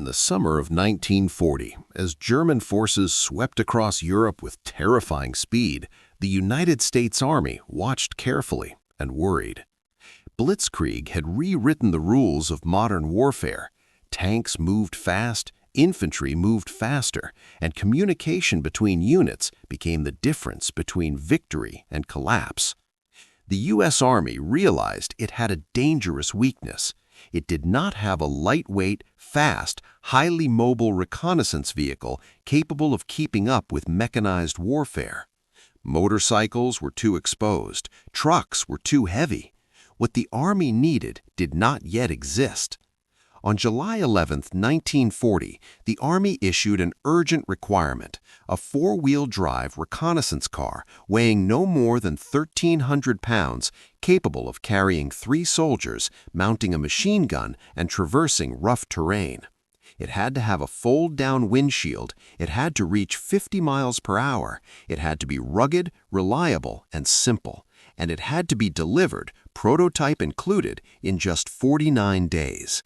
In the summer of 1940, as German forces swept across Europe with terrifying speed, the United States Army watched carefully and worried. Blitzkrieg had rewritten the rules of modern warfare. Tanks moved fast, infantry moved faster, and communication between units became the difference between victory and collapse. The U.S. Army realized it had a dangerous weakness. It did not have a lightweight, fast, highly mobile reconnaissance vehicle capable of keeping up with mechanized warfare. Motorcycles were too exposed, trucks were too heavy. What the Army needed did not yet exist. On July 11, 1940, the Army issued an urgent requirement, a four-wheel drive reconnaissance car weighing no more than 1,300 pounds, capable of carrying 3 soldiers, mounting a machine gun, and traversing rough terrain. It had to have a fold-down windshield, it had to reach 50 miles per hour, it had to be rugged, reliable, and simple, and it had to be delivered, prototype included, in just 49 days.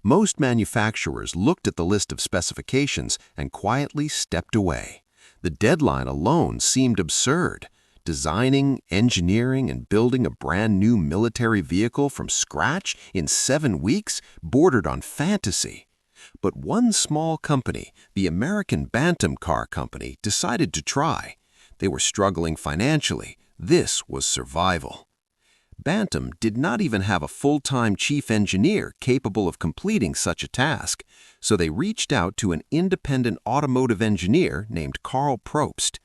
Most manufacturers looked at the list of specifications and quietly stepped away. The deadline alone seemed absurd. Designing, engineering, and building a brand new military vehicle from scratch in 7 weeks bordered on fantasy. But one small company, the American Bantam Car Company, decided to try. They were struggling financially. This was survival. Bantam did not even have a full-time chief engineer capable of completing such a task, so they reached out to an independent automotive engineer named Karl Probst.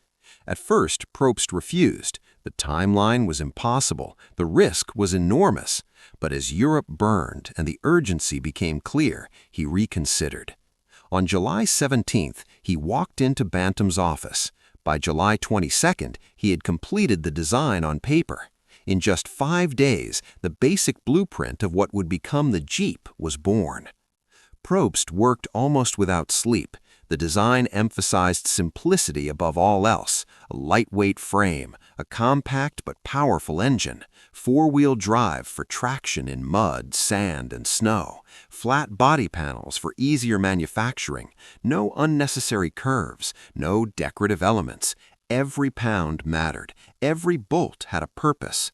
At first, Probst refused. The timeline was impossible, the risk was enormous. But as Europe burned and the urgency became clear, he reconsidered. On July 17th, he walked into Bantam's office. By July 22nd, he had completed the design on paper. In just 5 days, the basic blueprint of what would become the Jeep was born. Probst worked almost without sleep. The design emphasized simplicity above all else, a lightweight frame, a compact but powerful engine, four-wheel drive for traction in mud, sand, and snow, flat body panels for easier manufacturing, no unnecessary curves, no decorative elements. Every pound mattered. Every bolt had a purpose.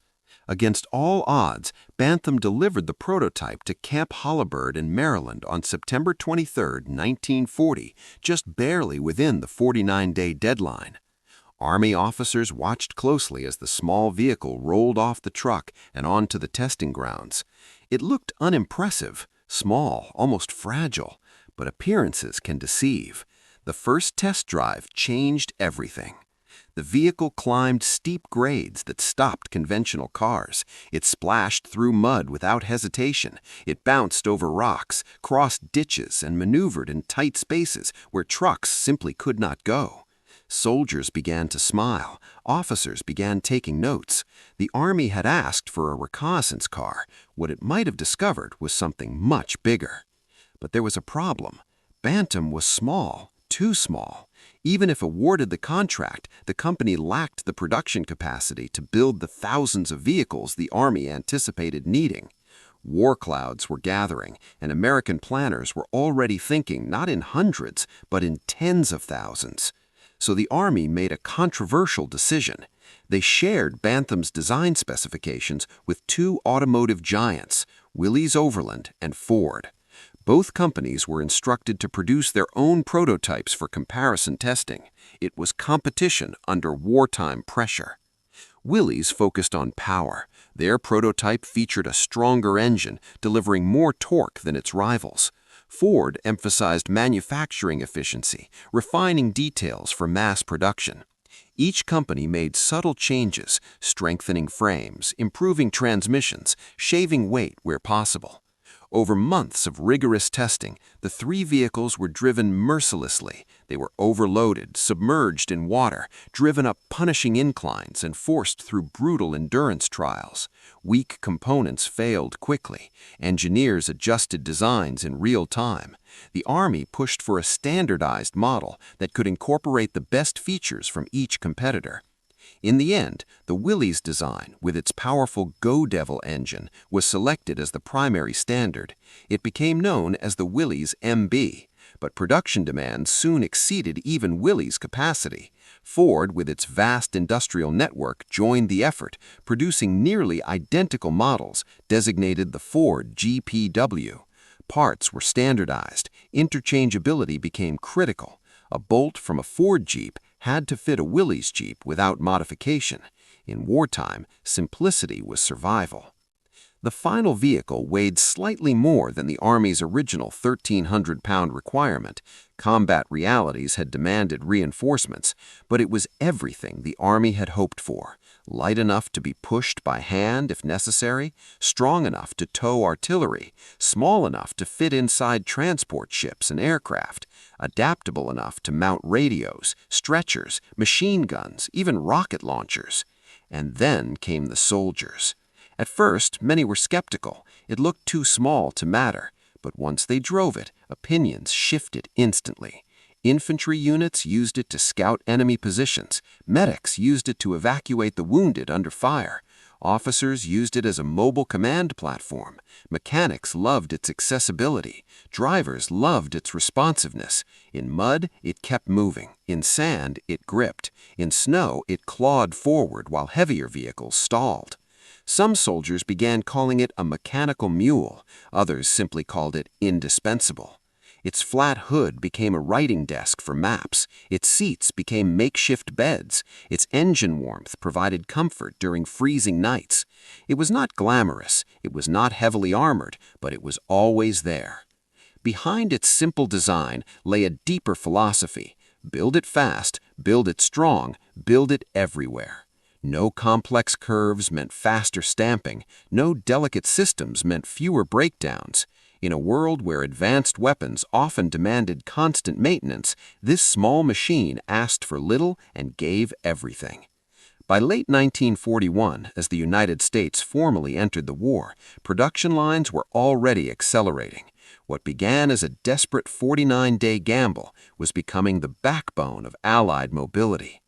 Against all odds, Bantam delivered the prototype to Camp Holabird in Maryland on September 23, 1940, just barely within the 49-day deadline. Army officers watched closely as the small vehicle rolled off the truck and onto the testing grounds. It looked unimpressive, small, almost fragile, but appearances can deceive. The first test drive changed everything. The vehicle climbed steep grades that stopped conventional cars. It splashed through mud without hesitation. It bounced over rocks, crossed ditches, and maneuvered in tight spaces where trucks simply could not go. Soldiers began to smile. Officers began taking notes. The Army had asked for a reconnaissance car. What it might have discovered was something much bigger. But there was a problem. Bantam was small, too small. Even if awarded the contract, the company lacked the production capacity to build the thousands of vehicles the Army anticipated needing. War clouds were gathering, and American planners were already thinking not in hundreds, but in tens of thousands. So the Army made a controversial decision. They shared Bantam's design specifications with 2 automotive giants, Willys Overland and Ford. Both companies were instructed to produce their own prototypes for comparison testing. It was competition under wartime pressure. Willys focused on power. Their prototype featured a stronger engine, delivering more torque than its rivals. Ford emphasized manufacturing efficiency, refining details for mass production. Each company made subtle changes, strengthening frames, improving transmissions, shaving weight where possible. Over months of rigorous testing, the 3 vehicles were driven mercilessly. They were overloaded, submerged in water, driven up punishing inclines, and forced through brutal endurance trials. Weak components failed quickly. Engineers adjusted designs in real time. The Army pushed for a standardized model that could incorporate the best features from each competitor. In the end, the Willys design, with its powerful Go Devil engine, was selected as the primary standard. It became known as the Willys MB. But production demand soon exceeded even Willys' capacity. Ford, with its vast industrial network, joined the effort, producing nearly identical models, designated the Ford GPW. Parts were standardized, interchangeability became critical. A bolt from a Ford Jeep had to fit a Willys Jeep without modification. In wartime, simplicity was survival. The final vehicle weighed slightly more than the Army's original 1,300-pound requirement. Combat realities had demanded reinforcements, but it was everything the Army had hoped for. Light enough to be pushed by hand if necessary, strong enough to tow artillery, small enough to fit inside transport ships and aircraft, adaptable enough to mount radios, stretchers, machine guns, even rocket launchers. And then came the soldiers. At first, many were skeptical. It looked too small to matter. But once they drove it, opinions shifted instantly. Infantry units used it to scout enemy positions. Medics used it to evacuate the wounded under fire. Officers used it as a mobile command platform. Mechanics loved its accessibility. Drivers loved its responsiveness. In mud, it kept moving. In sand, it gripped. In snow, it clawed forward while heavier vehicles stalled. Some soldiers began calling it a mechanical mule. Others simply called it indispensable. Its flat hood became a writing desk for maps. Its seats became makeshift beds. Its engine warmth provided comfort during freezing nights. It was not glamorous. It was not heavily armored, but it was always there. Behind its simple design lay a deeper philosophy. Build it fast, build it strong, build it everywhere. No complex curves meant faster stamping. No delicate systems meant fewer breakdowns. In a world where advanced weapons often demanded constant maintenance, this small machine asked for little and gave everything. By late 1941, as the United States formally entered the war, production lines were already accelerating. What began as a desperate 49-day gamble was becoming the backbone of Allied mobility.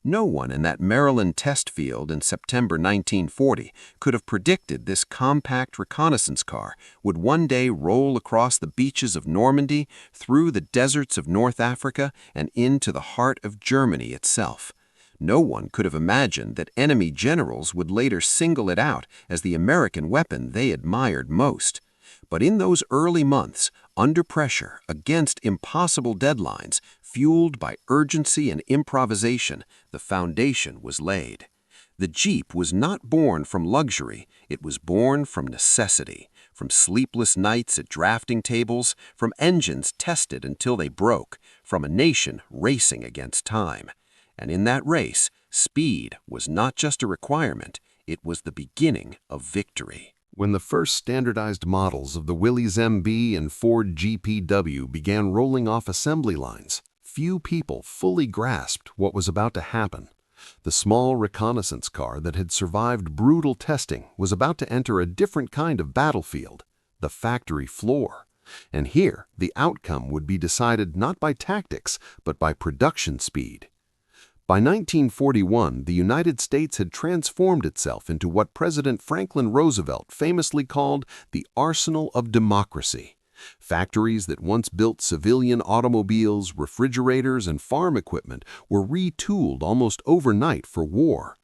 No one in that Maryland test field in September 1940 could have predicted this compact reconnaissance car would one day roll across the beaches of Normandy, through the deserts of North Africa, and into the heart of Germany itself. No one could have imagined that enemy generals would later single it out as the American weapon they admired most. But in those early months, under pressure, against impossible deadlines, fueled by urgency and improvisation, the foundation was laid. The Jeep was not born from luxury, it was born from necessity, from sleepless nights at drafting tables, from engines tested until they broke, from a nation racing against time. And in that race, speed was not just a requirement, it was the beginning of victory. When the first standardized models of the Willys MB and Ford GPW began rolling off assembly lines, few people fully grasped what was about to happen. The small reconnaissance car that had survived brutal testing was about to enter a different kind of battlefield, the factory floor. And here, the outcome would be decided not by tactics, but by production speed. By 1941, the United States had transformed itself into what President Franklin Roosevelt famously called the arsenal of democracy. Factories that once built civilian automobiles, refrigerators, and farm equipment were retooled almost overnight for war.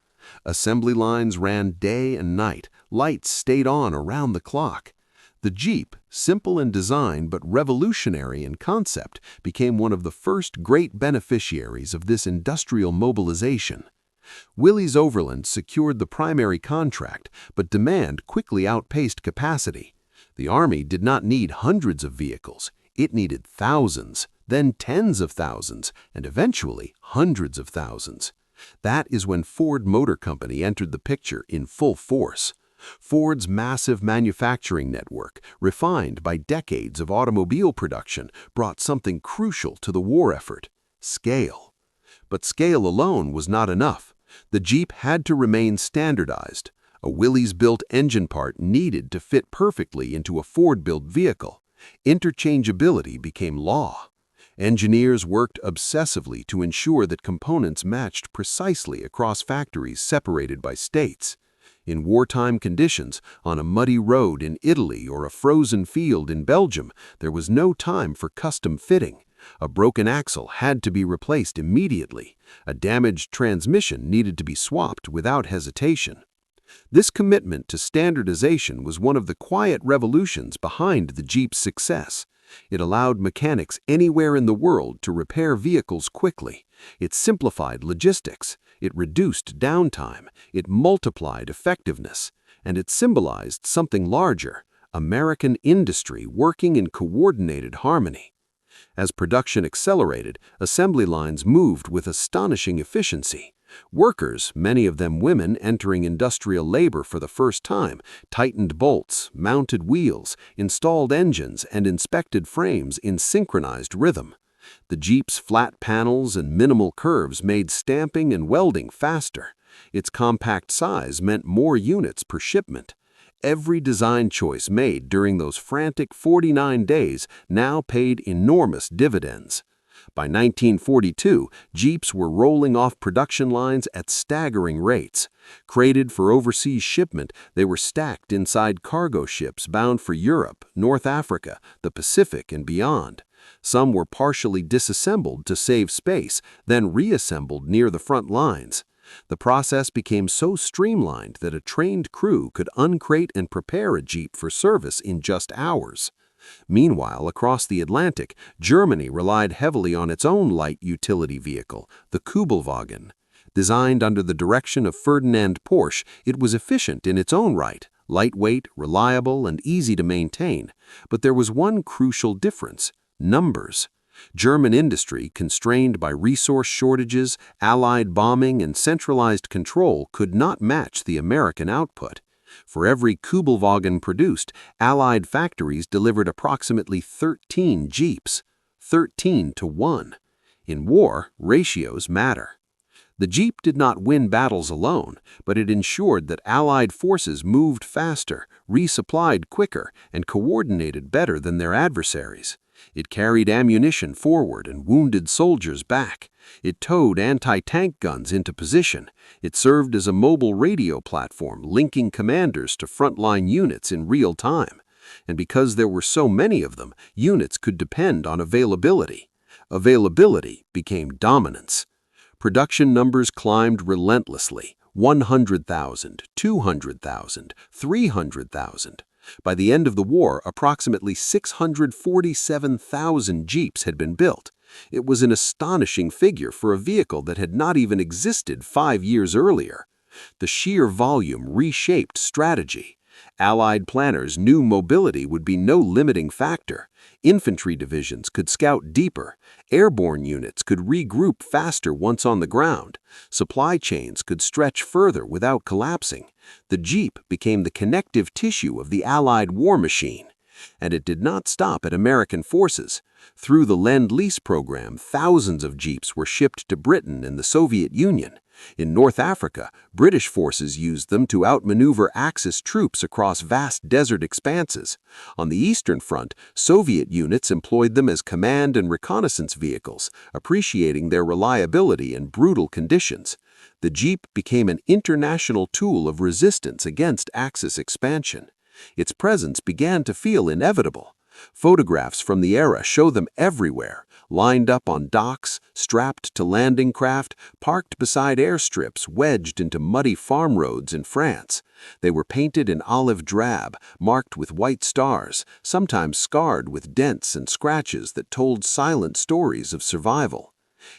Assembly lines ran day and night, lights stayed on around the clock. The Jeep, simple in design but revolutionary in concept, became one of the first great beneficiaries of this industrial mobilization. Willys Overland secured the primary contract, but demand quickly outpaced capacity. The Army did not need hundreds of vehicles, it needed thousands, then tens of thousands, and eventually hundreds of thousands. That is when Ford Motor Company entered the picture in full force. Ford's massive manufacturing network, refined by decades of automobile production, brought something crucial to the war effort: scale. But scale alone was not enough. The Jeep had to remain standardized. A Willys-built engine part needed to fit perfectly into a Ford-built vehicle. Interchangeability became law. Engineers worked obsessively to ensure that components matched precisely across factories separated by states. In wartime conditions, on a muddy road in Italy or a frozen field in Belgium, there was no time for custom fitting. A broken axle had to be replaced immediately. A damaged transmission needed to be swapped without hesitation. This commitment to standardization was one of the quiet revolutions behind the Jeep's success. It allowed mechanics anywhere in the world to repair vehicles quickly. It simplified logistics. It reduced downtime. It multiplied effectiveness. And it symbolized something larger: American industry working in coordinated harmony. As production accelerated, assembly lines moved with astonishing efficiency. Workers, many of them women entering industrial labor for the first time, tightened bolts, mounted wheels, installed engines, and inspected frames in synchronized rhythm. The Jeep's flat panels and minimal curves made stamping and welding faster. Its compact size meant more units per shipment. Every design choice made during those frantic 49 days now paid enormous dividends. By 1942, Jeeps were rolling off production lines at staggering rates. Crated for overseas shipment, they were stacked inside cargo ships bound for Europe, North Africa, the Pacific, and beyond. Some were partially disassembled to save space, then reassembled near the front lines. The process became so streamlined that a trained crew could uncrate and prepare a Jeep for service in just hours. Meanwhile, across the Atlantic, Germany relied heavily on its own light utility vehicle, the Kübelwagen. Designed under the direction of Ferdinand Porsche, it was efficient in its own right, lightweight, reliable, and easy to maintain. But there was one crucial difference: numbers. German industry, constrained by resource shortages, Allied bombing, and centralized control, could not match the American output. For every Kübelwagen produced, Allied factories delivered approximately 13 Jeeps, 13 to 1. In war, ratios matter. The Jeep did not win battles alone, but it ensured that Allied forces moved faster, resupplied quicker, and coordinated better than their adversaries. It carried ammunition forward and wounded soldiers back. It towed anti-tank guns into position. It served as a mobile radio platform, linking commanders to frontline units in real time. And because there were so many of them, units could depend on availability. Availability became dominance. Production numbers climbed relentlessly: 100,000, 200,000, 300,000. By the end of the war, approximately 647,000 Jeeps had been built. It was an astonishing figure for a vehicle that had not even existed 5 years earlier. The sheer volume reshaped strategy. Allied planners knew mobility would be no limiting factor. Infantry divisions could scout deeper. Airborne units could regroup faster once on the ground. Supply chains could stretch further without collapsing. The Jeep became the connective tissue of the Allied war machine. And it did not stop at American forces. Through the Lend-Lease program, thousands of Jeeps were shipped to Britain and the Soviet Union. In North Africa, British forces used them to outmaneuver Axis troops across vast desert expanses. On the Eastern Front, Soviet units employed them as command and reconnaissance vehicles, appreciating their reliability in brutal conditions. The Jeep became an international tool of resistance against Axis expansion. Its presence began to feel inevitable. Photographs from the era show them everywhere, lined up on docks, strapped to landing craft, parked beside airstrips wedged into muddy farm roads in France. They were painted in olive drab, marked with white stars, sometimes scarred with dents and scratches that told silent stories of survival.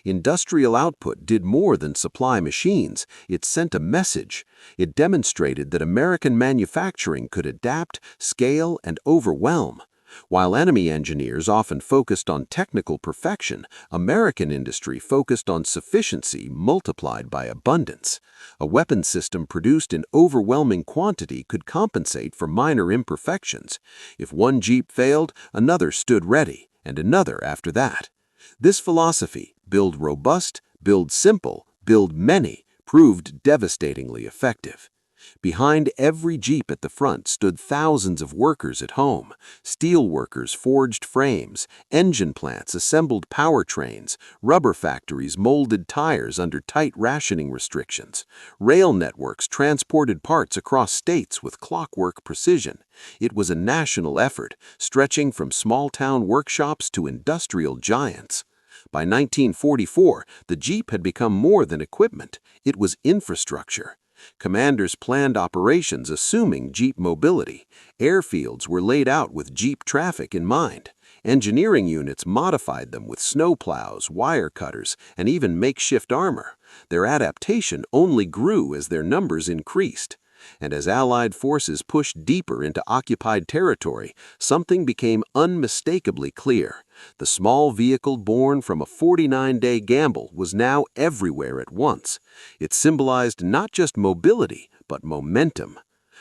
Industrial output did more than supply machines. It sent a message. It demonstrated that American manufacturing could adapt, scale, and overwhelm. While enemy engineers often focused on technical perfection, American industry focused on sufficiency multiplied by abundance. A weapon system produced in overwhelming quantity could compensate for minor imperfections. If one Jeep failed, another stood ready, and another after that. This philosophy, build robust, build simple, build many, proved devastatingly effective. Behind every Jeep at the front stood thousands of workers at home. Steel workers forged frames, engine plants assembled powertrains, rubber factories molded tires under tight rationing restrictions. Rail networks transported parts across states with clockwork precision. It was a national effort, stretching from small-town workshops to industrial giants. By 1944, the Jeep had become more than equipment. It was infrastructure. Commanders planned operations assuming Jeep mobility. Airfields were laid out with Jeep traffic in mind. Engineering units modified them with snowplows, wire cutters, and even makeshift armor. Their adaptation only grew as their numbers increased. And as Allied forces pushed deeper into occupied territory, something became unmistakably clear. The small vehicle born from a 49-day gamble was now everywhere at once. It symbolized not just mobility, but momentum.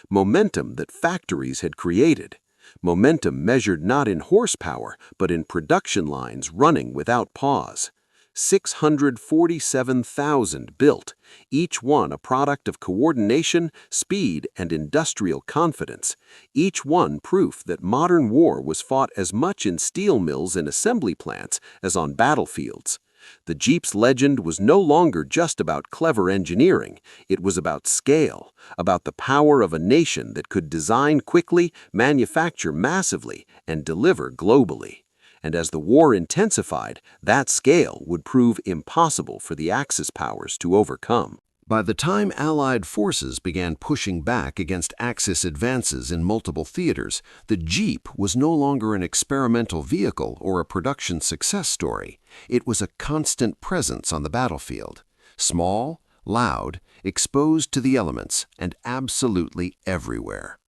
Momentum that factories had created. Momentum measured not in horsepower, but in production lines running without pause. 647,000 built, each one a product of coordination, speed, and industrial confidence, each one proof that modern war was fought as much in steel mills and assembly plants as on battlefields. The Jeep's legend was no longer just about clever engineering, it was about scale, about the power of a nation that could design quickly, manufacture massively, and deliver globally. And as the war intensified, that scale would prove impossible for the Axis powers to overcome. By the time Allied forces began pushing back against Axis advances in multiple theaters, the Jeep was no longer an experimental vehicle or a production success story. It was a constant presence on the battlefield. Small, loud, exposed to the elements, and absolutely everywhere.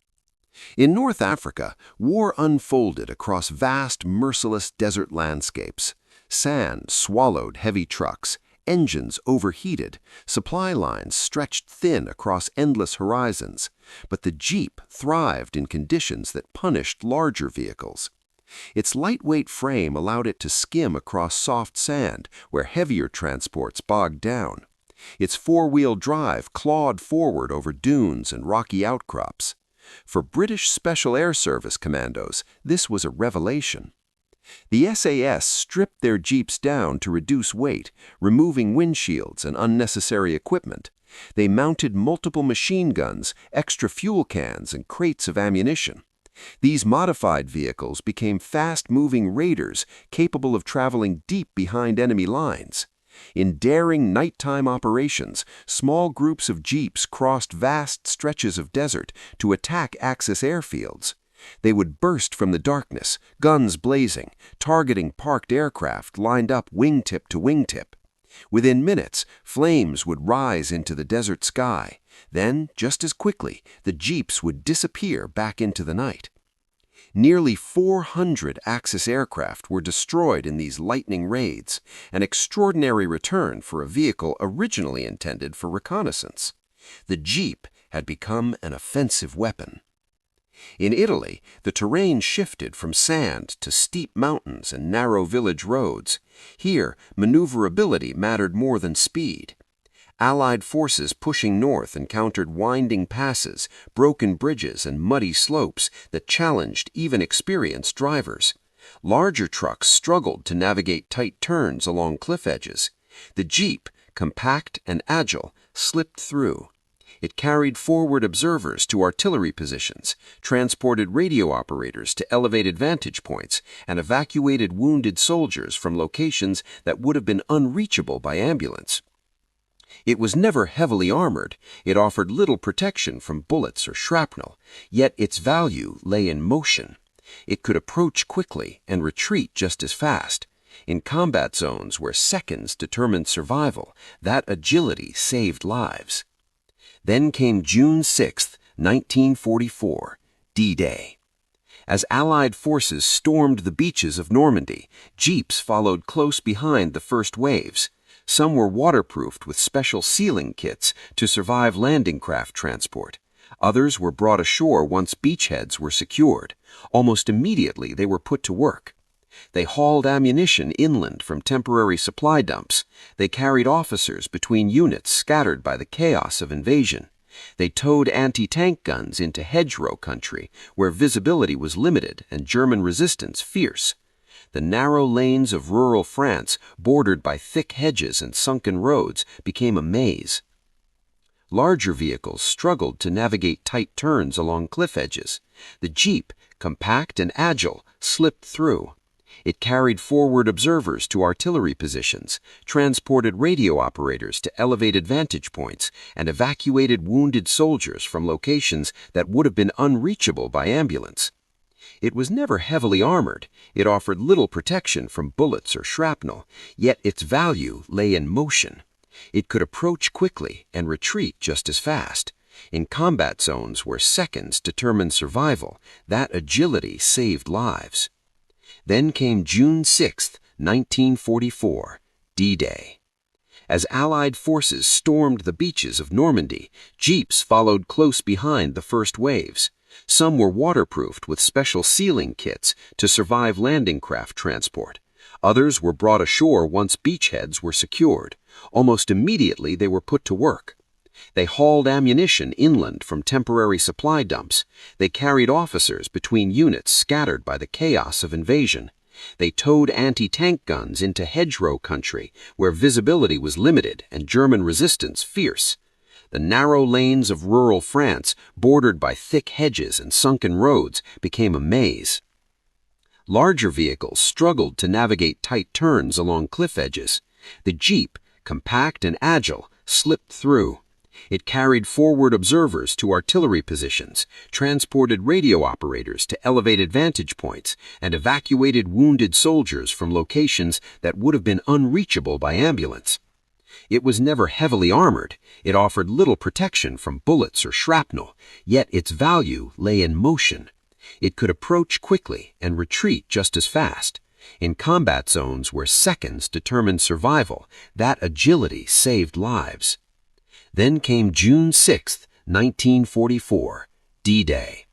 In North Africa, war unfolded across vast, merciless desert landscapes. Sand swallowed heavy trucks, engines overheated, supply lines stretched thin across endless horizons. But the Jeep thrived in conditions that punished larger vehicles. Its lightweight frame allowed it to skim across soft sand where heavier transports bogged down. Its four-wheel drive clawed forward over dunes and rocky outcrops. For British Special Air Service commandos, this was a revelation. The SAS stripped their Jeeps down to reduce weight, removing windshields and unnecessary equipment. They mounted multiple machine guns, extra fuel cans, and crates of ammunition. These modified vehicles became fast-moving raiders capable of traveling deep behind enemy lines. In daring nighttime operations, small groups of Jeeps crossed vast stretches of desert to attack Axis airfields. They would burst from the darkness, guns blazing, targeting parked aircraft lined up wingtip to wingtip. Within minutes, flames would rise into the desert sky. Then, just as quickly, the Jeeps would disappear back into the night. Nearly 400 Axis aircraft were destroyed in these lightning raids, an extraordinary return for a vehicle originally intended for reconnaissance. The Jeep had become an offensive weapon. In Italy, the terrain shifted from sand to steep mountains and narrow village roads. Here, maneuverability mattered more than speed. Allied forces pushing north encountered winding passes, broken bridges, and muddy slopes that challenged even experienced drivers. Larger trucks struggled to navigate tight turns along cliff edges. The Jeep, compact and agile, slipped through. It carried forward observers to artillery positions, transported radio operators to elevated vantage points, and evacuated wounded soldiers from locations that would have been unreachable by ambulance. It was never heavily armored, it offered little protection from bullets or shrapnel, yet its value lay in motion. It could approach quickly and retreat just as fast. In combat zones where seconds determined survival, that agility saved lives. Then came June 6, 1944, D-Day. As Allied forces stormed the beaches of Normandy, Jeeps followed close behind the first waves. Some were waterproofed with special sealing kits to survive landing craft transport. Others were brought ashore once beachheads were secured. Almost immediately they were put to work. They hauled ammunition inland from temporary supply dumps. They carried officers between units scattered by the chaos of invasion. They towed anti-tank guns into hedgerow country, where visibility was limited and German resistance fierce. The narrow lanes of rural France, bordered by thick hedges and sunken roads, became a maze. Larger vehicles struggled to navigate tight turns along cliff edges. The Jeep, compact and agile, slipped through. It carried forward observers to artillery positions, transported radio operators to elevated vantage points, and evacuated wounded soldiers from locations that would have been unreachable by ambulance. It was never heavily armored. It offered little protection from bullets or shrapnel, yet its value lay in motion. It could approach quickly and retreat just as fast. In combat zones where seconds determined survival, that agility saved lives. Then came June 6, 1944, D-Day. As Allied forces stormed the beaches of Normandy, jeeps followed close behind the first waves. Some were waterproofed with special sealing kits to survive landing craft transport. Others were brought ashore once beachheads were secured. Almost immediately they were put to work. They hauled ammunition inland from temporary supply dumps. They carried officers between units scattered by the chaos of invasion. They towed anti-tank guns into hedgerow country, where visibility was limited and German resistance fierce. The narrow lanes of rural France, bordered by thick hedges and sunken roads, became a maze. Larger vehicles struggled to navigate tight turns along cliff edges. The Jeep, compact and agile, slipped through. It carried forward observers to artillery positions, transported radio operators to elevated vantage points, and evacuated wounded soldiers from locations that would have been unreachable by ambulance. It was never heavily armored. It offered little protection from bullets or shrapnel, yet its value lay in motion. It could approach quickly and retreat just as fast. In combat zones where seconds determined survival, that agility saved lives. Then came June 6, 1944, D-Day.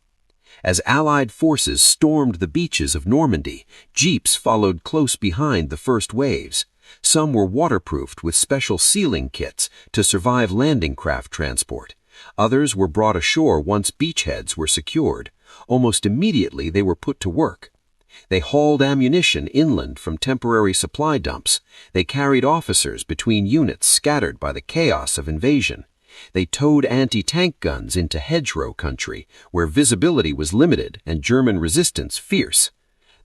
As Allied forces stormed the beaches of Normandy, jeeps followed close behind the first waves. Some were waterproofed with special sealing kits to survive landing craft transport. Others were brought ashore once beachheads were secured. Almost immediately they were put to work. They hauled ammunition inland from temporary supply dumps. They carried officers between units scattered by the chaos of invasion. They towed anti-tank guns into hedgerow country, where visibility was limited and German resistance fierce.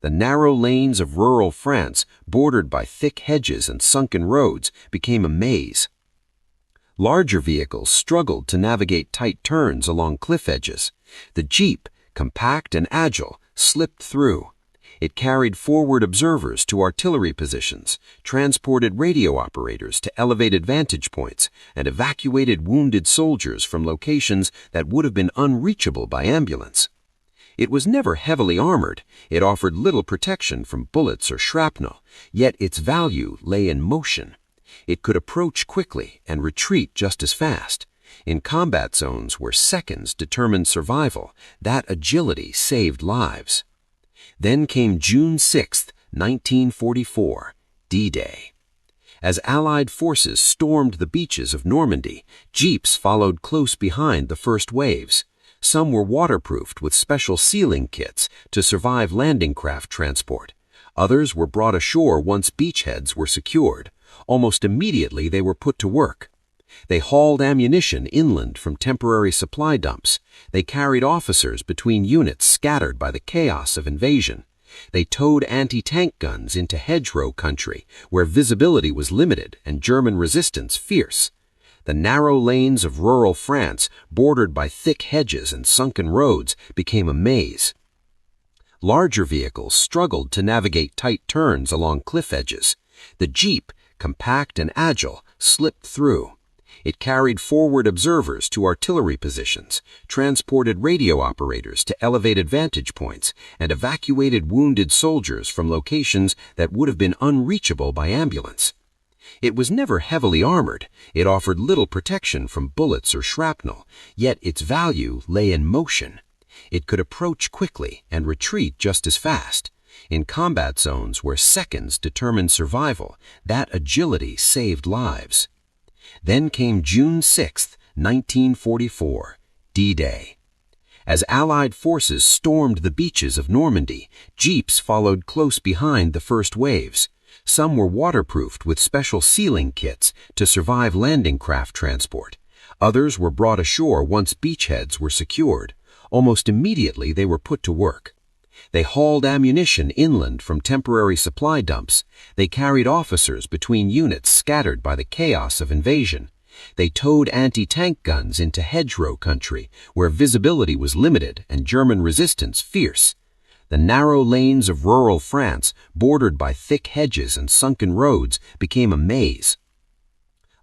The narrow lanes of rural France, bordered by thick hedges and sunken roads, became a maze. Larger vehicles struggled to navigate tight turns along cliff edges. The Jeep, compact and agile, slipped through. It carried forward observers to artillery positions, transported radio operators to elevated vantage points, and evacuated wounded soldiers from locations that would have been unreachable by ambulance. It was never heavily armored. It offered little protection from bullets or shrapnel, yet its value lay in motion. It could approach quickly and retreat just as fast. In combat zones where seconds determined survival, that agility saved lives. Then came June 6, 1944, D-Day. As Allied forces stormed the beaches of Normandy, jeeps followed close behind the first waves. Some were waterproofed with special sealing kits to survive landing craft transport. Others were brought ashore once beachheads were secured. Almost immediately they were put to work. They hauled ammunition inland from temporary supply dumps. They carried officers between units scattered by the chaos of invasion. They towed anti-tank guns into hedgerow country, where visibility was limited and German resistance fierce. The narrow lanes of rural France, bordered by thick hedges and sunken roads, became a maze. Larger vehicles struggled to navigate tight turns along cliff edges. The Jeep, compact and agile, slipped through. It carried forward observers to artillery positions, transported radio operators to elevated vantage points, and evacuated wounded soldiers from locations that would have been unreachable by ambulance. It was never heavily armored. It offered little protection from bullets or shrapnel, yet its value lay in motion. It could approach quickly and retreat just as fast. In combat zones where seconds determined survival, that agility saved lives. Then came June 6, 1944, D-Day. As Allied forces stormed the beaches of Normandy, jeeps followed close behind the first waves. Some were waterproofed with special sealing kits to survive landing craft transport. Others were brought ashore once beachheads were secured. Almost immediately they were put to work. They hauled ammunition inland from temporary supply dumps. They carried officers between units scattered by the chaos of invasion. They towed anti-tank guns into hedgerow country, where visibility was limited and German resistance fierce. The narrow lanes of rural France, bordered by thick hedges and sunken roads, became a maze.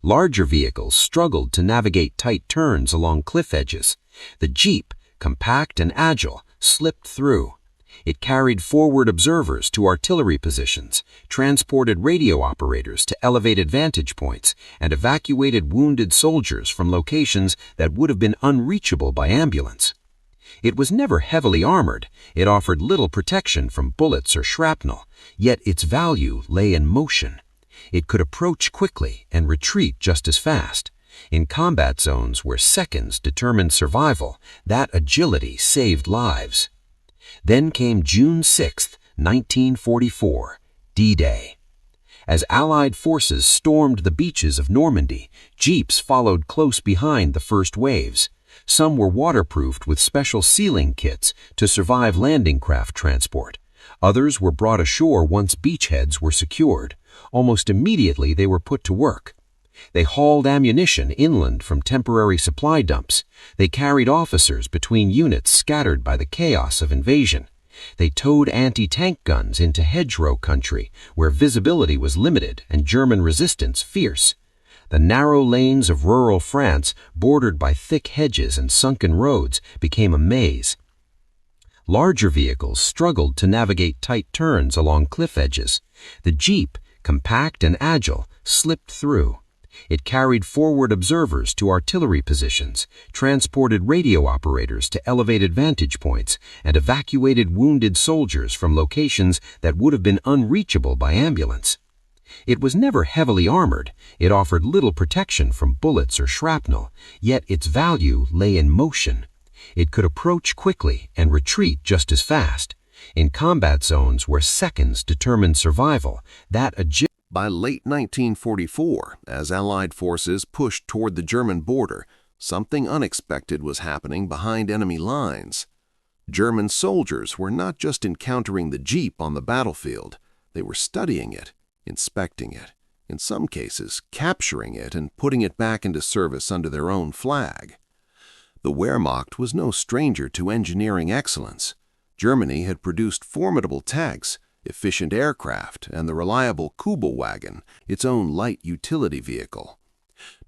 Larger vehicles struggled to navigate tight turns along cliff edges. The Jeep, compact and agile, slipped through. It carried forward observers to artillery positions, transported radio operators to elevated vantage points, and evacuated wounded soldiers from locations that would have been unreachable by ambulance. It was never heavily armored. It offered little protection from bullets or shrapnel, yet its value lay in motion. It could approach quickly and retreat just as fast. In combat zones where seconds determined survival, that agility saved lives. Then came June 6, 1944, D-Day. As Allied forces stormed the beaches of Normandy, jeeps followed close behind the first waves. Some were waterproofed with special sealing kits to survive landing craft transport. Others were brought ashore once beachheads were secured. Almost immediately they were put to work. They hauled ammunition inland from temporary supply dumps. They carried officers between units scattered by the chaos of invasion. They towed anti-tank guns into hedgerow country, where visibility was limited and German resistance fierce. The narrow lanes of rural France, bordered by thick hedges and sunken roads, became a maze. Larger vehicles struggled to navigate tight turns along cliff edges. The Jeep, compact and agile, slipped through. It carried forward observers to artillery positions, transported radio operators to elevated vantage points, and evacuated wounded soldiers from locations that would have been unreachable by ambulance. It was never heavily armored. It offered little protection from bullets or shrapnel, yet its value lay in motion. It could approach quickly and retreat just as fast. In combat zones where seconds determined survival, that agility. By late 1944, as Allied forces pushed toward the German border, something unexpected was happening behind enemy lines. German soldiers were not just encountering the Jeep on the battlefield, they were studying it, inspecting it, in some cases capturing it and putting it back into service under their own flag. The Wehrmacht was no stranger to engineering excellence. Germany had produced formidable tanks, efficient aircraft, and the reliable Kübelwagen, its own light utility vehicle.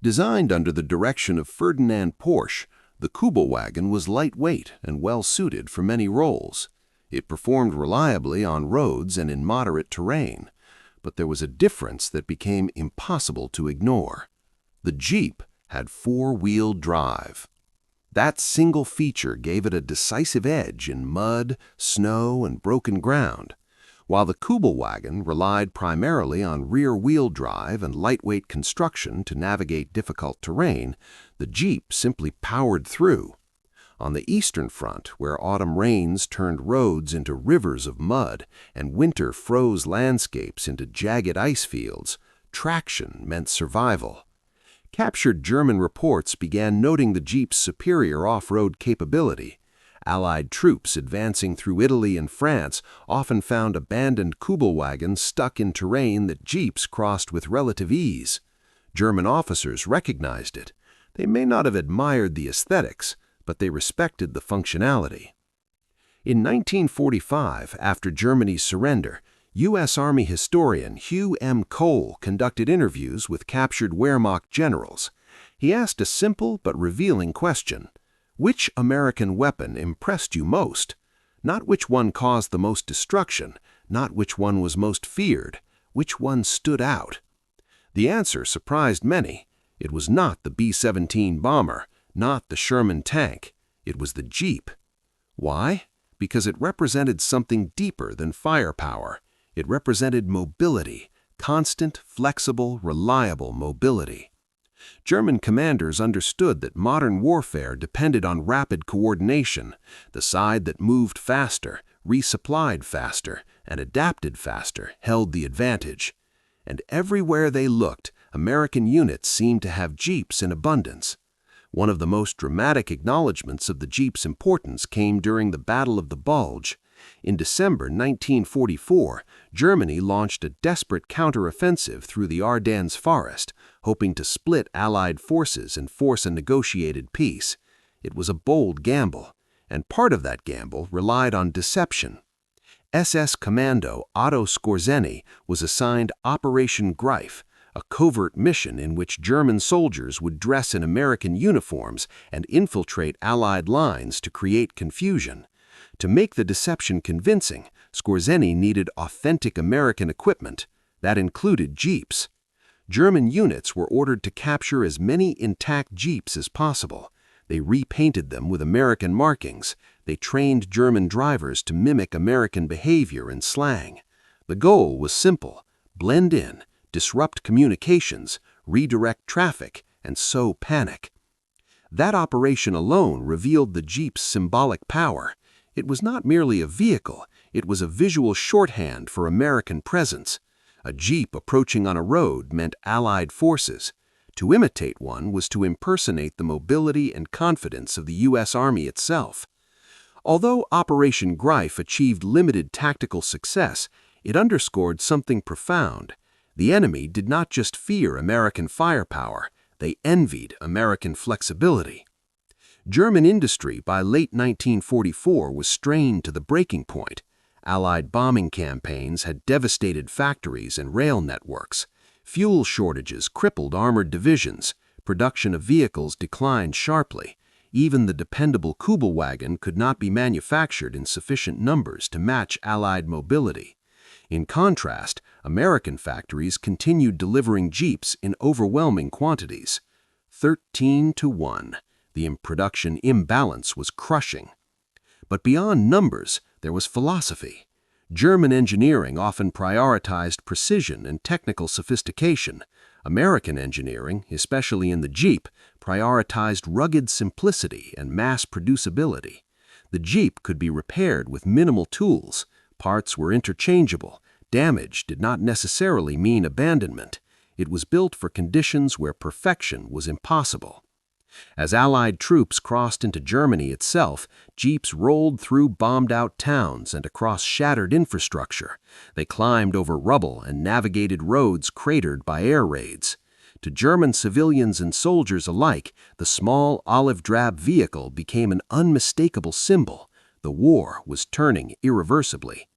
Designed under the direction of Ferdinand Porsche, the Kübelwagen was lightweight and well-suited for many roles. It performed reliably on roads and in moderate terrain. But there was a difference that became impossible to ignore. The Jeep had four-wheel drive. That single feature gave it a decisive edge in mud, snow, and broken ground. While the Kübelwagen relied primarily on rear-wheel drive and lightweight construction to navigate difficult terrain, the Jeep simply powered through. On the Eastern Front, where autumn rains turned roads into rivers of mud and winter froze landscapes into jagged ice fields, traction meant survival. Captured German reports began noting the Jeep's superior off-road capability. Allied troops advancing through Italy and France often found abandoned Kübelwagons stuck in terrain that Jeeps crossed with relative ease. German officers recognized it. They may not have admired the aesthetics, but they respected the functionality. In 1945, after Germany's surrender, U.S. Army historian Hugh M. Cole conducted interviews with captured Wehrmacht generals. He asked a simple but revealing question. Which American weapon impressed you most? Not which one caused the most destruction, not which one was most feared, which one stood out? The answer surprised many. It was not the B-17 bomber, not the Sherman tank. It was the Jeep. Why? Because it represented something deeper than firepower. It represented mobility, constant, flexible, reliable mobility. German commanders understood that modern warfare depended on rapid coordination. The side that moved faster, resupplied faster, and adapted faster held the advantage. And everywhere they looked, American units seemed to have Jeeps in abundance. One of the most dramatic acknowledgments of the Jeep's importance came during the Battle of the Bulge. In December 1944, Germany launched a desperate counteroffensive through the Ardennes forest, hoping to split Allied forces and force a negotiated peace. It was a bold gamble, and part of that gamble relied on deception. SS Commando Otto Skorzeny was assigned Operation Greif, a covert mission in which German soldiers would dress in American uniforms and infiltrate Allied lines to create confusion. To make the deception convincing, Skorzeny needed authentic American equipment. That included Jeeps. German units were ordered to capture as many intact Jeeps as possible. They repainted them with American markings. They trained German drivers to mimic American behavior and slang. The goal was simple: blend in, disrupt communications, redirect traffic, and sow panic. That operation alone revealed the Jeep's symbolic power. It was not merely a vehicle, it was a visual shorthand for American presence. A Jeep approaching on a road meant Allied forces. To imitate one was to impersonate the mobility and confidence of the U.S. Army itself. Although Operation Greif achieved limited tactical success, it underscored something profound. The enemy did not just fear American firepower, they envied American flexibility. German industry by late 1944 was strained to the breaking point. Allied bombing campaigns had devastated factories and rail networks. Fuel shortages crippled armored divisions. Production of vehicles declined sharply. Even the dependable Kübelwagen could not be manufactured in sufficient numbers to match Allied mobility. In contrast, American factories continued delivering Jeeps in overwhelming quantities. 13-1. The production imbalance was crushing. But beyond numbers, there was philosophy. German engineering often prioritized precision and technical sophistication. American engineering, especially in the Jeep, prioritized rugged simplicity and mass producibility. The Jeep could be repaired with minimal tools. Parts were interchangeable. Damage did not necessarily mean abandonment. It was built for conditions where perfection was impossible. As Allied troops crossed into Germany itself, Jeeps rolled through bombed-out towns and across shattered infrastructure. They climbed over rubble and navigated roads cratered by air raids. To German civilians and soldiers alike, the small olive-drab vehicle became an unmistakable symbol. The war was turning irreversibly.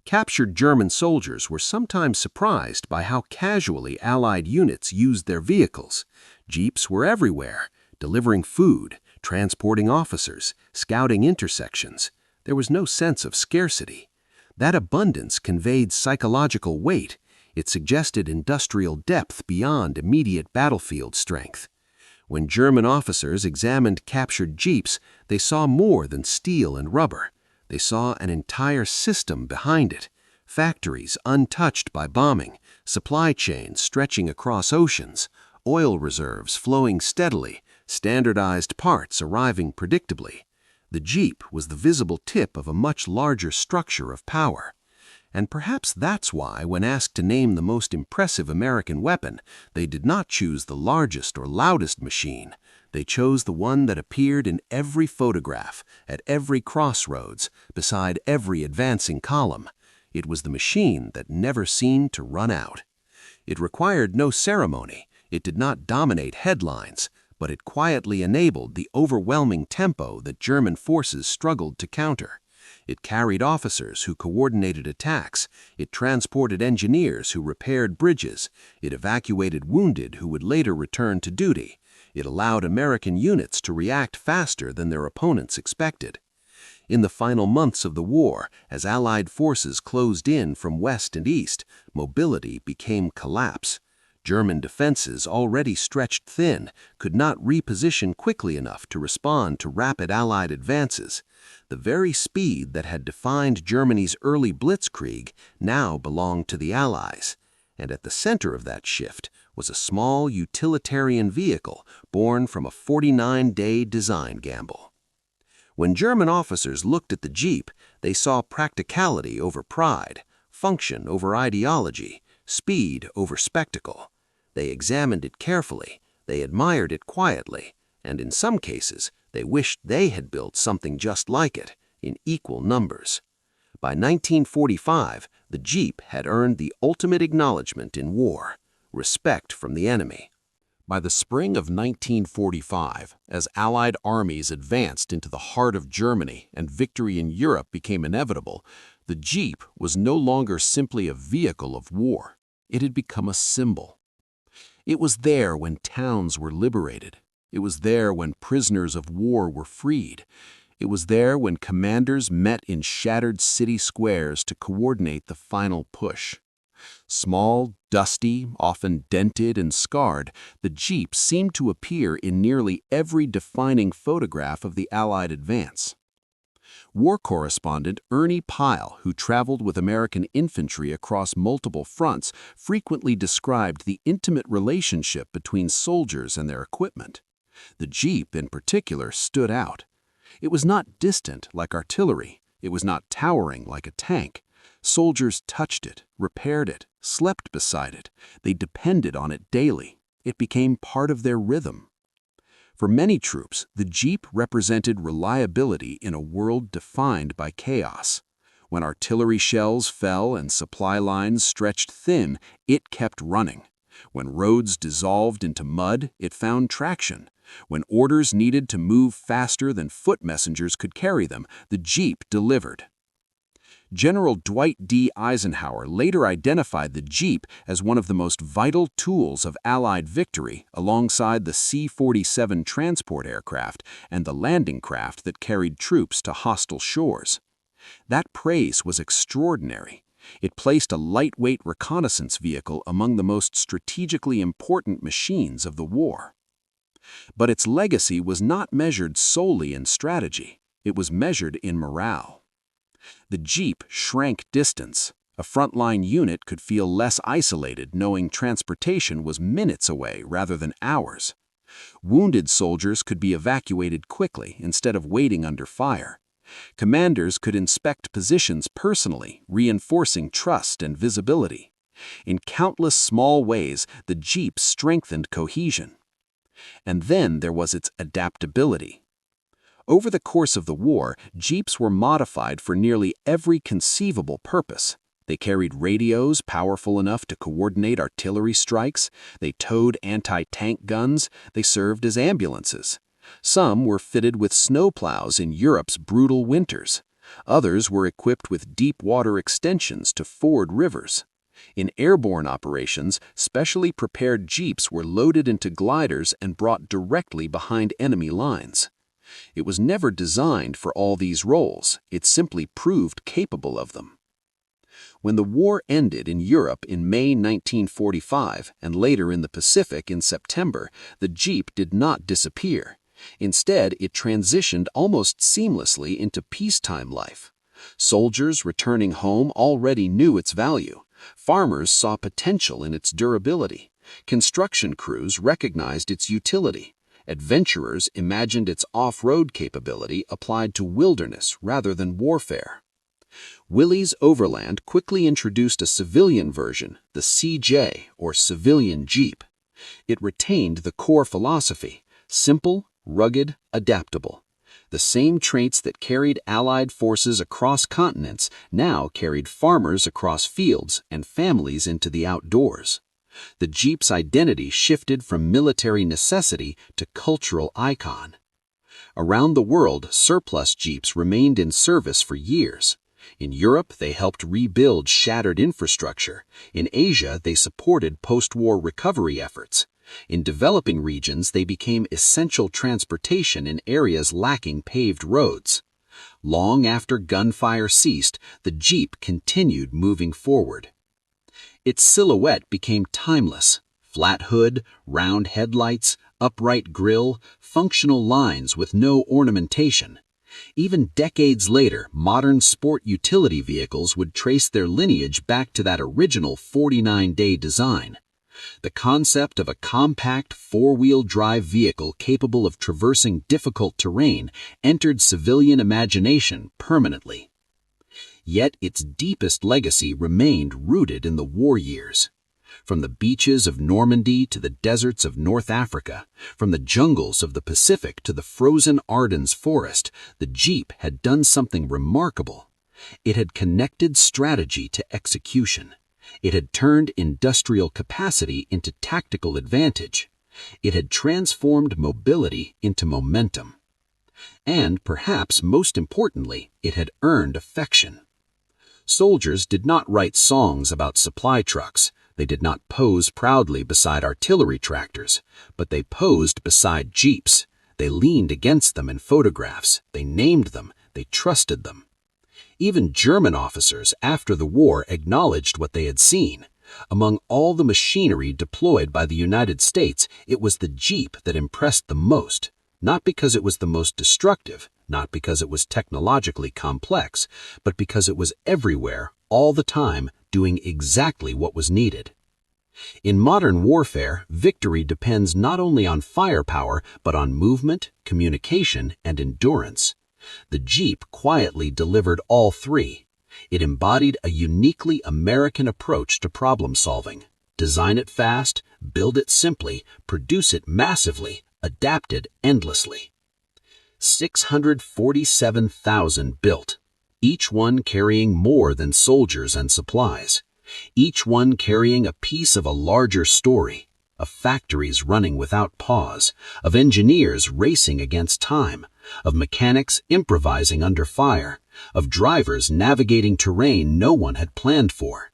Captured German soldiers were sometimes surprised by how casually Allied units used their vehicles. Jeeps were everywhere, delivering food, transporting officers, scouting intersections. There was no sense of scarcity. That abundance conveyed psychological weight. It suggested industrial depth beyond immediate battlefield strength. When German officers examined captured Jeeps, they saw more than steel and rubber. They saw an entire system behind it. Factories untouched by bombing, supply chains stretching across oceans, oil reserves flowing steadily, standardized parts arriving predictably. The Jeep was the visible tip of a much larger structure of power. And perhaps that's why, when asked to name the most impressive American weapon, they did not choose the largest or loudest machine. They chose the one that appeared in every photograph, at every crossroads, beside every advancing column. It was the machine that never seemed to run out. It required no ceremony. It did not dominate headlines, but it quietly enabled the overwhelming tempo that German forces struggled to counter. It carried officers who coordinated attacks. It transported engineers who repaired bridges. It evacuated wounded who would later return to duty. It allowed American units to react faster than their opponents expected. In the final months of the war, as Allied forces closed in from west and east, mobility became collapse. German defenses, already stretched thin, could not reposition quickly enough to respond to rapid Allied advances. The very speed that had defined Germany's early blitzkrieg now belonged to the Allies. And at the center of that shift was a small utilitarian vehicle born from a 49-day design gamble. When German officers looked at the Jeep, they saw practicality over pride, function over ideology, speed over spectacle. They examined it carefully, they admired it quietly, and in some cases, they wished they had built something just like it, in equal numbers. By 1945, the Jeep had earned the ultimate acknowledgement in war, respect from the enemy. By the spring of 1945, as Allied armies advanced into the heart of Germany and victory in Europe became inevitable, the Jeep was no longer simply a vehicle of war. It had become a symbol. It was there when towns were liberated. It was there when prisoners of war were freed. It was there when commanders met in shattered city squares to coordinate the final push. Small, dusty, often dented and scarred, the Jeep seemed to appear in nearly every defining photograph of the Allied advance. War correspondent Ernie Pyle, who traveled with American infantry across multiple fronts, frequently described the intimate relationship between soldiers and their equipment. The Jeep, in particular, stood out. It was not distant like artillery. It was not towering like a tank. Soldiers touched it, repaired it, slept beside it. They depended on it daily. It became part of their rhythm. For many troops, the Jeep represented reliability in a world defined by chaos. When artillery shells fell and supply lines stretched thin, it kept running. When roads dissolved into mud, it found traction. When orders needed to move faster than foot messengers could carry them, the Jeep delivered. General Dwight D. Eisenhower later identified the Jeep as one of the most vital tools of Allied victory alongside the C-47 transport aircraft and the landing craft that carried troops to hostile shores. That praise was extraordinary. It placed a lightweight reconnaissance vehicle among the most strategically important machines of the war. But its legacy was not measured solely in strategy. It was measured in morale. The Jeep shrank distance. A frontline unit could feel less isolated knowing transportation was minutes away rather than hours. Wounded soldiers could be evacuated quickly instead of waiting under fire. Commanders could inspect positions personally, reinforcing trust and visibility. In countless small ways, the Jeep strengthened cohesion. And then there was its adaptability. Over the course of the war, Jeeps were modified for nearly every conceivable purpose. They carried radios powerful enough to coordinate artillery strikes. They towed anti-tank guns. They served as ambulances. Some were fitted with snowplows in Europe's brutal winters. Others were equipped with deep water extensions to ford rivers. In airborne operations, specially prepared Jeeps were loaded into gliders and brought directly behind enemy lines. It was never designed for all these roles. It simply proved capable of them. When the war ended in Europe in May 1945 and later in the Pacific in September, the Jeep did not disappear. Instead, it transitioned almost seamlessly into peacetime life. Soldiers returning home already knew its value. Farmers saw potential in its durability. Construction crews recognized its utility. Adventurers imagined its off-road capability applied to wilderness rather than warfare. Willys Overland quickly introduced a civilian version, the CJ, or civilian Jeep. It retained the core philosophy: simple, rugged, adaptable. The same traits that carried Allied forces across continents now carried farmers across fields and families into the outdoors. The Jeep's identity shifted from military necessity to cultural icon. Around the world, surplus Jeeps remained in service for years. In Europe, they helped rebuild shattered infrastructure. In Asia, they supported post-war recovery efforts. In developing regions, they became essential transportation in areas lacking paved roads. Long after gunfire ceased, the Jeep continued moving forward. Its silhouette became timeless: flat hood, round headlights, upright grille, functional lines with no ornamentation. Even decades later, modern sport utility vehicles would trace their lineage back to that original 49-day design. The concept of a compact four-wheel drive vehicle capable of traversing difficult terrain entered civilian imagination permanently. Yet its deepest legacy remained rooted in the war years. From the beaches of Normandy to the deserts of North Africa, from the jungles of the Pacific to the frozen Ardennes forest, the Jeep had done something remarkable. It had connected strategy to execution. It had turned industrial capacity into tactical advantage. It had transformed mobility into momentum. And, perhaps most importantly, it had earned affection. Soldiers did not write songs about supply trucks. They did not pose proudly beside artillery tractors, but they posed beside Jeeps. They leaned against them in photographs. They named them. They trusted them. Even German officers after the war acknowledged what they had seen. Among all the machinery deployed by the United States, it was the Jeep that impressed the most, not because it was the most destructive, not because it was technologically complex, but because it was everywhere, all the time, doing exactly what was needed. In modern warfare, victory depends not only on firepower, but on movement, communication, and endurance. The Jeep quietly delivered all three. It embodied a uniquely American approach to problem solving. Design it fast, build it simply, produce it massively, adapt it endlessly. 647,000 built, each one carrying more than soldiers and supplies, each one carrying a piece of a larger story, of factories running without pause, of engineers racing against time, of mechanics improvising under fire, of drivers navigating terrain no one had planned for.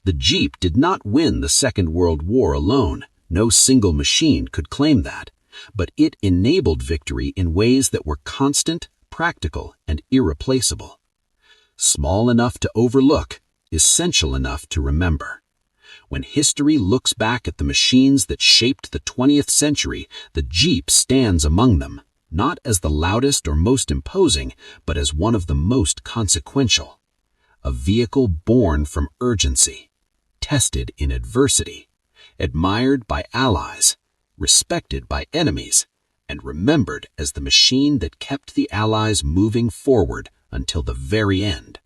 The Jeep did not win the Second World War alone. No single machine could claim that. But it enabled victory in ways that were constant, practical, and irreplaceable. Small enough to overlook, essential enough to remember. When history looks back at the machines that shaped the 20th century, the Jeep stands among them, not as the loudest or most imposing, but as one of the most consequential. A vehicle born from urgency, tested in adversity, admired by allies, respected by enemies, and remembered as the machine that kept the Allies moving forward until the very end.